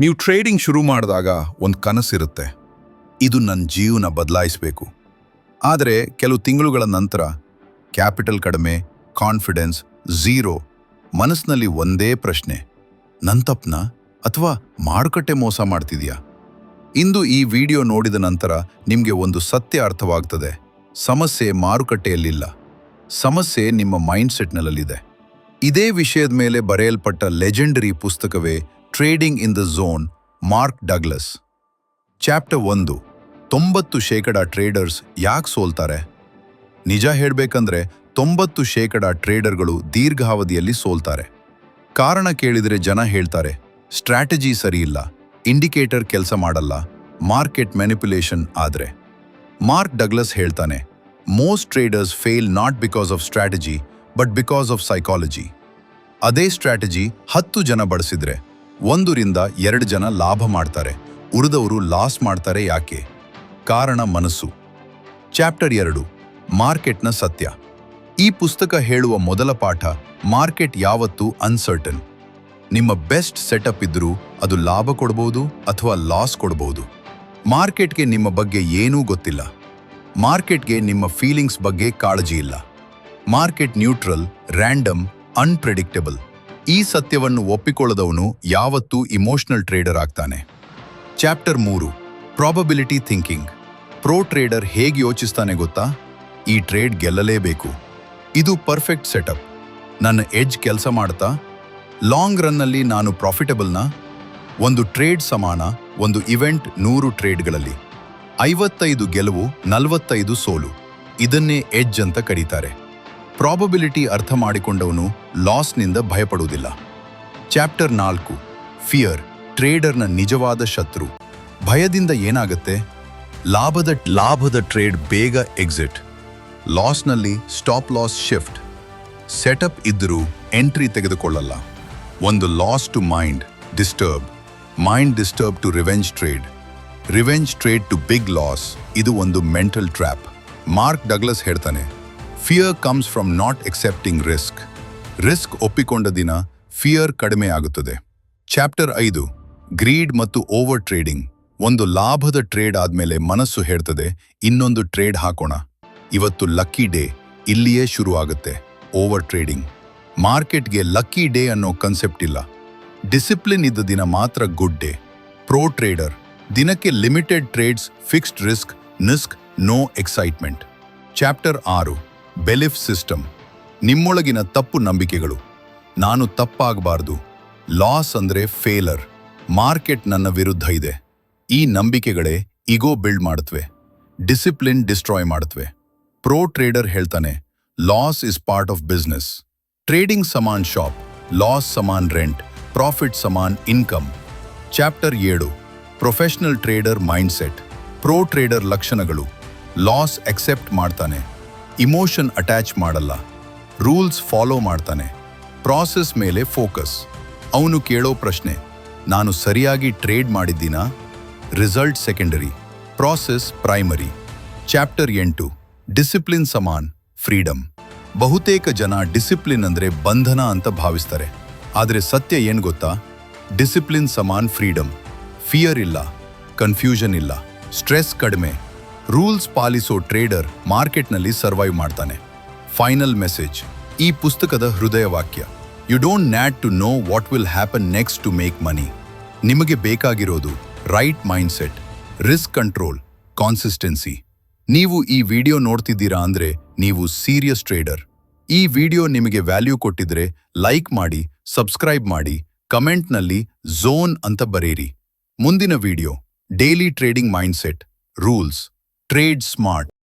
ನೀವು ಟ್ರೇಡಿಂಗ್ ಶುರು ಮಾಡಿದಾಗ ಒಂದು ಕನಸಿರುತ್ತೆ, ಇದು ನನ್ನ ಜೀವನ ಬದಲಾಯಿಸಬೇಕು. ಆದರೆ ಕೆಲವು ತಿಂಗಳುಗಳ ನಂತರ ಕ್ಯಾಪಿಟಲ್ ಕಡಿಮೆ, ಕಾನ್ಫಿಡೆನ್ಸ್ ಝೀರೋ, ಮನಸ್ಸಿನಲ್ಲಿ ಒಂದೇ ಪ್ರಶ್ನೆ, ನನ್ನ ತಪ್ಪನ ಅಥವಾ ಮಾರುಕಟ್ಟೆ ಮೋಸ ಮಾಡ್ತಿದ್ಯಾ? ಇಂದು ಈ ವಿಡಿಯೋ ನೋಡಿದ ನಂತರ ನಿಮಗೆ ಒಂದು ಸತ್ಯ ಅರ್ಥವಾಗ್ತದೆ. ಸಮಸ್ಯೆ ಮಾರುಕಟ್ಟೆಯಲ್ಲಿಲ್ಲ, ಸಮಸ್ಯೆ ನಿಮ್ಮ ಮೈಂಡ್ಸೆಟ್ನಲ್ಲಿದೆ. ಇದೇ ವಿಷಯದ ಮೇಲೆ ಬರೆಯಲ್ಪಟ್ಟ ಲೆಜೆಂಡರಿ ಪುಸ್ತಕವೇ trading in the zone, Mark Douglas. Chapter 1, 90% traders ಯಾಕೆ ಸೋಲ್ತಾರೆ? ನಿಜ ಹೇಳಬೇಕಂದ್ರೆ 90% ಟ್ರೇಡರ್ಗಳು ದೀರ್ಘಾವಧಿಯಲ್ಲಿ ಸೋಲ್ತಾರೆ. ಕಾರಣ ಕೇಳಿದರೆ ಜನ ಹೇಳ್ತಾರೆ, ಸ್ಟ್ರಾಟಜಿ ಸರಿಯಿಲ್ಲ, ಇಂಡಿಕೇಟರ್ ಕೆಲಸ ಮಾಡಲ್ಲ, ಮಾರ್ಕೆಟ್ ಮ್ಯಾನಿಪ್ಯುಲೇಷನ್. ಆದರೆ ಮಾರ್ಕ್ ಡಗ್ಲಸ್ ಹೇಳ್ತಾನೆ, most traders fail not because of strategy but because of psychology. ಅದೇ ಸ್ಟ್ರಾಟಜಿ 10 ಜನ ಬಳಸಿದ್ರೆ 1ರಿಂದ 2 ಜನ ಲಾಭ ಮಾಡ್ತಾರೆ, ಉಳಿದವರು ಲಾಸ್ ಮಾಡ್ತಾರೆ. ಯಾಕೆ? ಕಾರಣ ಮನಸ್ಸು. ಚಾಪ್ಟರ್ 2, ಮಾರ್ಕೆಟ್ನ ಸತ್ಯ. ಈ ಪುಸ್ತಕ ಹೇಳುವ ಮೊದಲ ಪಾಠ, ಮಾರ್ಕೆಟ್ ಯಾವತ್ತೂ ಅನ್ಸರ್ಟನ್. ನಿಮ್ಮ ಬೆಸ್ಟ್ ಸೆಟಪ್ ಇದ್ರೂ ಅದು ಲಾಭ ಕೊಡಬಹುದು ಅಥವಾ ಲಾಸ್ ಕೊಡಬಹುದು. ಮಾರ್ಕೆಟ್ಗೆ ನಿಮ್ಮ ಬಗ್ಗೆ ಏನೂ ಗೊತ್ತಿಲ್ಲ. ಮಾರ್ಕೆಟ್ಗೆ ನಿಮ್ಮ ಫೀಲಿಂಗ್ಸ್ ಬಗ್ಗೆ ಕಾಳಜಿ ಇಲ್ಲ. Market neutral, random, unpredictable. ಈ ಸತ್ಯವನ್ನು ಒಪ್ಪಿಕೊಳ್ಳದವನು ಯಾವತ್ತೂ ಇಮೋಷನಲ್ ಟ್ರೇಡರ್ ಆಗ್ತಾನೆ. Chapter 3, probability thinking. Pro trader ಹೇಗೆ ಯೋಚಿಸ್ತಾನೆ ಗೊತ್ತಾ? ಈ ಟ್ರೇಡ್ ಗೆಲ್ಲಲೇಬೇಕು, ಇದು ಪರ್ಫೆಕ್ಟ್ ಸೆಟಪ್, ನನ್ನ ಎಡ್ಜ್ ಕೆಲಸ ಮಾಡ್ತಾ, ಲಾಂಗ್ ರನ್ನಲ್ಲಿ ನಾನು ಪ್ರಾಫಿಟಬಲ್ನಾ? ಒಂದು ಟ್ರೇಡ್ ಸಮಾನ ಒಂದು ಇವೆಂಟ್ 100 ಟ್ರೇಡ್ಗಳಲ್ಲಿ 55 ಗೆಲುವು, 45 ಸೋಲು. ಇದನ್ನೇ ಎಡ್ಜ್ ಅಂತ ಕರೀತಾರೆ. ಪ್ರಾಬಬಿಲಿಟಿ ಅರ್ಥ ಮಾಡಿಕೊಂಡವನು ಲಾಸ್ನಿಂದ ಭಯಪಡುವುದಿಲ್ಲ. ಚಾಪ್ಟರ್ 4, ಫಿಯರ್, ಟ್ರೇಡರ್ನ ನಿಜವಾದ ಶತ್ರು. ಭಯದಿಂದ ಏನಾಗುತ್ತೆ? ಲಾಭದ ಟ್ರೇಡ್ ಬೇಗ ಎಕ್ಸಿಟ್, ಲಾಸ್ನಲ್ಲಿ ಸ್ಟಾಪ್ ಲಾಸ್ ಶಿಫ್ಟ್. ಸೆಟಪ್ ಇದ್ದರೂ ಎಂಟ್ರಿ ತೆಗೆದುಕೊಳ್ಳಲ್ಲ. ಒಂದು loss to mind disturb to revenge trade to big loss. ಇದು ಒಂದು ಮೆಂಟಲ್ ಟ್ರ್ಯಾಪ್. ಮಾರ್ಕ್ ಡಗ್ಲಸ್ ಹೇಳ್ತಾನೆ, fear comes from not accepting risk ಒಪ್ಪಿಕೊಂಡ ದಿನ ಫಿಯರ್ ಕಡಿಮೆ ಆಗುತ್ತದೆ. ಚಾಪ್ಟರ್ 5, ಗ್ರೀಡ್ ಮತ್ತು ಓವರ್ ಟ್ರೇಡಿಂಗ್. ಒಂದು ಲಾಭದ ಟ್ರೇಡ್ ಆದ್ಮೇಲೆ ಮನಸ್ಸು ಹೇಳ್ತದೆ, ಇನ್ನೊಂದು ಟ್ರೇಡ್ ಹಾಕೋಣ, ಇವತ್ತು ಲಕ್ಕಿ ಡೇ. ಇಲ್ಲಿಯೇ ಶುರು ಆಗುತ್ತೆ ಓವರ್ ಟ್ರೇಡಿಂಗ್. ಮಾರ್ಕೆಟ್ಗೆ ಲಕ್ಕಿ ಡೇ ಅನ್ನೋ ಕನ್ಸೆಪ್ಟ್ ಇಲ್ಲ. ಡಿಸಿಪ್ಲಿನ್ ಇದ್ದ ದಿನ ಮಾತ್ರ ಗುಡ್ ಡೇ. ಪ್ರೋ ಟ್ರೇಡರ್ ದಿನಕ್ಕೆ limited trades, fixed risk, no excitement. Chapter 6, belief system. ನಿಮ್ಮೊಳಗಿನ ತಪ್ಪು ನಂಬಿಕೆಗಳು. ನಾನು ತಪ್ಪಾಗಬಾರ್ದು, ಲಾಸ್ ಅಂದ್ರೆ ಫೇಲರ್, ಮಾರ್ಕೆಟ್ ನನ್ನ ವಿರುದ್ಧ ಇದೆ. ಈ ನಂಬಿಕೆಗಳೇ ಈಗೋ ಬಿಲ್ಡ್ ಮಾಡುತ್ತವೆ, ಡಿಸಿಪ್ಲಿನ್ ಡಿಸ್ಟ್ರಾಯ್ ಮಾಡುತ್ತವೆ. ಪ್ರೋ ಟ್ರೇಡರ್ ಹೇಳ್ತಾನೆ, loss is part of business. Trading ಸಮಾನ್ ಶಾಪ್, ಲಾಸ್ ಸಮಾನ್ ರೆಂಟ್, ಪ್ರಾಫಿಟ್ ಸಮಾನ್ income. Chapter 7, professional trader mindset. Pro trader ಲಕ್ಷಣಗಳು. ಲಾಸ್ ಅಕ್ಸೆಪ್ಟ್ ಮಾಡ್ತಾನೆ, ಇಮೋಷನ್ ಅಟ್ಯಾಚ್ ಮಾಡಲ್ಲ, ರೂಲ್ಸ್ ಫಾಲೋ ಮಾಡ್ತಾನೆ, ಪ್ರಾಸೆಸ್ ಮೇಲೆ ಫೋಕಸ್. ಅವನು ಕೇಳೋ ಪ್ರಶ್ನೆ, ನಾನು ಸರಿಯಾಗಿ ಟ್ರೇಡ್ ಮಾಡಿದ್ದೀನಾ? Result secondary, process primary. Chapter 8, discipline ಸಮಾನ್ ಫ್ರೀಡಮ್. ಬಹುತೇಕ ಜನ ಡಿಸಿಪ್ಲಿನ್ ಅಂದ್ರೆ ಬಂಧನ ಅಂತ ಭಾವಿಸ್ತಾರೆ. ಆದರೆ ಸತ್ಯ ಏನ್ ಗೊತ್ತಾ? ಡಿಸಿಪ್ಲಿನ್ ಸಮಾನ್ ಫ್ರೀಡಮ್. ಫಿಯರ್ ಇಲ್ಲ, ಕನ್ಫ್ಯೂಷನ್ ಇಲ್ಲ, ಸ್ಟ್ರೆಸ್ ಕಡಿಮೆ. ರೂಲ್ಸ್ ಪಾಲಿಸೋ ಟ್ರೇಡರ್ ಮಾರ್ಕೆಟ್ನಲ್ಲಿ ಸರ್ವೈವ್ ಮಾಡ್ತಾನೆ. ಫೈನಲ್ ಮೆಸೇಜ್, ಈ ಪುಸ್ತಕದ ಹೃದಯ ವಾಕ್ಯ, you don't need to know what will happen next to make money. ನಿಮಗೆ ಬೇಕಾಗಿರೋದು right mindset, risk control, consistency. ನೀವು ಈ ವಿಡಿಯೋ ನೋಡ್ತಿದ್ದೀರಾ ಅಂದ್ರೆ ನೀವು ಸೀರಿಯಸ್ ಟ್ರೇಡರ್. ಈ ವಿಡಿಯೋ ನಿಮಗೆ ವ್ಯಾಲ್ಯೂ ಕೊಟ್ಟಿದ್ರೆ ಲೈಕ್ ಮಾಡಿ, ಸಬ್ಸ್ಕ್ರೈಬ್ ಮಾಡಿ, ಕಮೆಂಟ್ನಲ್ಲಿ ಝೋನ್ ಅಂತ ಬರೆಯಿರಿ. ಮುಂದಿನ video, daily trading mindset, rules, trade smart.